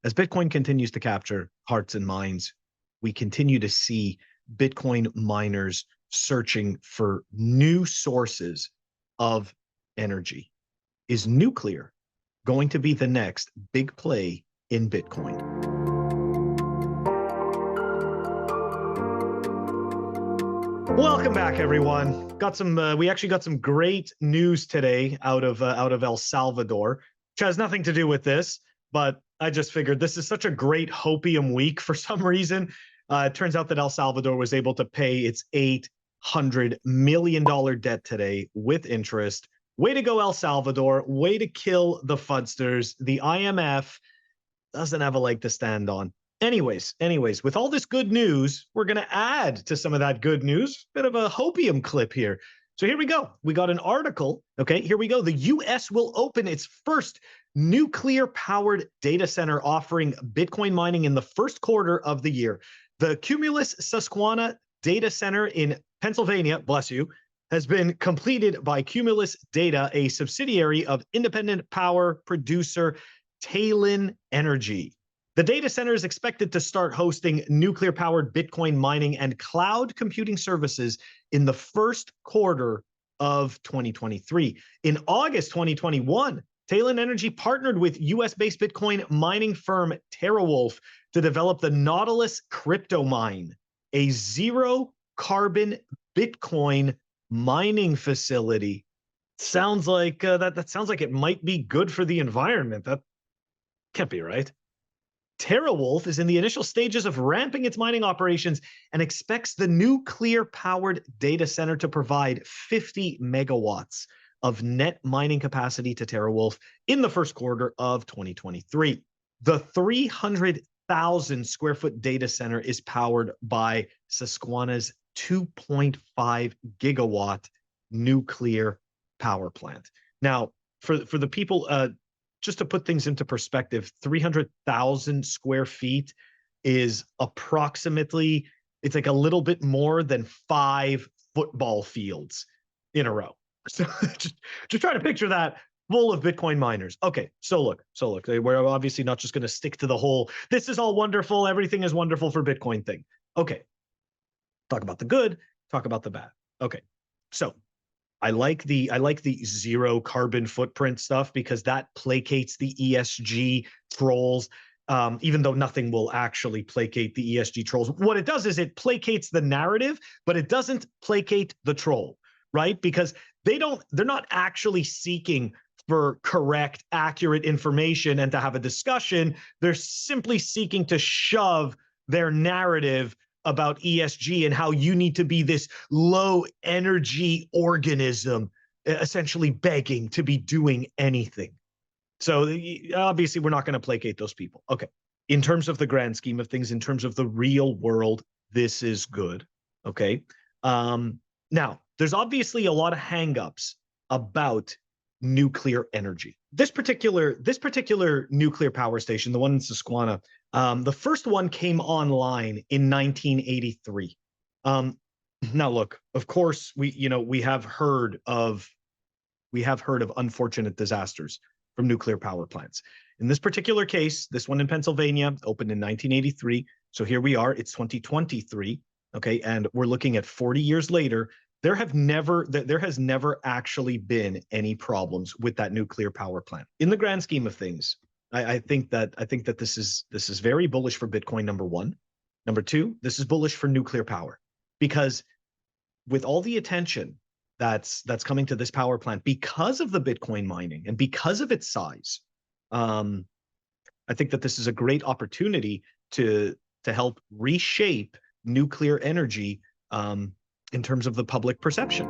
As Bitcoin continues to capture hearts and minds, we continue to see Bitcoin miners searching for new sources of energy. Is nuclear going to be the next big play in Bitcoin? Welcome back, everyone. We actually got some great news today out of El Salvador, which has nothing to do with this, but I just figured this is such a great hopium week for some reason. It turns out that El Salvador was able to pay its $800 million debt today with interest. Way to go, El Salvador. Way to kill the fudsters. The IMF doesn't have a leg to stand on. Anyways, with all this good news, we're going to add to some of that good news, bit of a hopium clip here. So here we go. We got an article. Okay, here we go. The U.S. will open its first nuclear-powered data center offering Bitcoin mining in the first quarter of the year. The Cumulus Susquehanna Data Center in Pennsylvania, bless you, has been completed by Cumulus Data, a subsidiary of independent power producer Talen Energy. The data center is expected to start hosting nuclear-powered Bitcoin mining and cloud computing services in the first quarter of 2023. In August 2021, Talen Energy partnered with US-based Bitcoin mining firm TeraWulf to develop the Nautilus Crypto Mine, a zero-carbon Bitcoin mining facility. Sounds like that sounds like it might be good for the environment. That can't be right. TeraWulf is in the initial stages of ramping its mining operations and expects the nuclear-powered data center to provide 50 megawatts of net mining capacity to TeraWulf in the first quarter of 2023. The 300,000 square foot data center is powered by Susquehanna's 2.5 gigawatt nuclear power plant. Now, for the people, just to put things into perspective, 300,000 square feet is approximately, it's like a little bit more than 5 football fields in a row. So just try to picture that full of Bitcoin miners. Okay, so look, we're obviously not just going to stick to the whole, this is all wonderful, everything is wonderful for Bitcoin thing. Okay, talk about the good, talk about the bad. Okay, so I like the zero carbon footprint stuff because that placates the ESG trolls, even though nothing will actually placate the ESG trolls. What it does is it placates the narrative, but it doesn't placate the troll, right? Because they're not actually seeking for correct, accurate information and to have a discussion. They're simply seeking to shove their narrative about ESG and how you need to be this low energy organism, essentially begging to be doing anything. So obviously we're not going to placate those people. Okay. In terms of the grand scheme of things, in terms of the real world, this is good. Okay. Now there's obviously a lot of hangups about nuclear energy. This particular nuclear power station, the one in Susquehanna, the first one came online in 1983. Now, look, of course, we have heard of unfortunate disasters from nuclear power plants. In this particular case, this one in Pennsylvania opened in 1983. So here we are, it's 2023. Okay, and we're looking at 40 years later. There has never actually been any problems with that nuclear power plant. In the grand scheme of things, I think that this is very bullish for Bitcoin, number one. Number two, this is bullish for nuclear power, because with all the attention that's coming to this power plant because of the Bitcoin mining and because of its size, I think that this is a great opportunity to help reshape nuclear energy in terms of the public perception.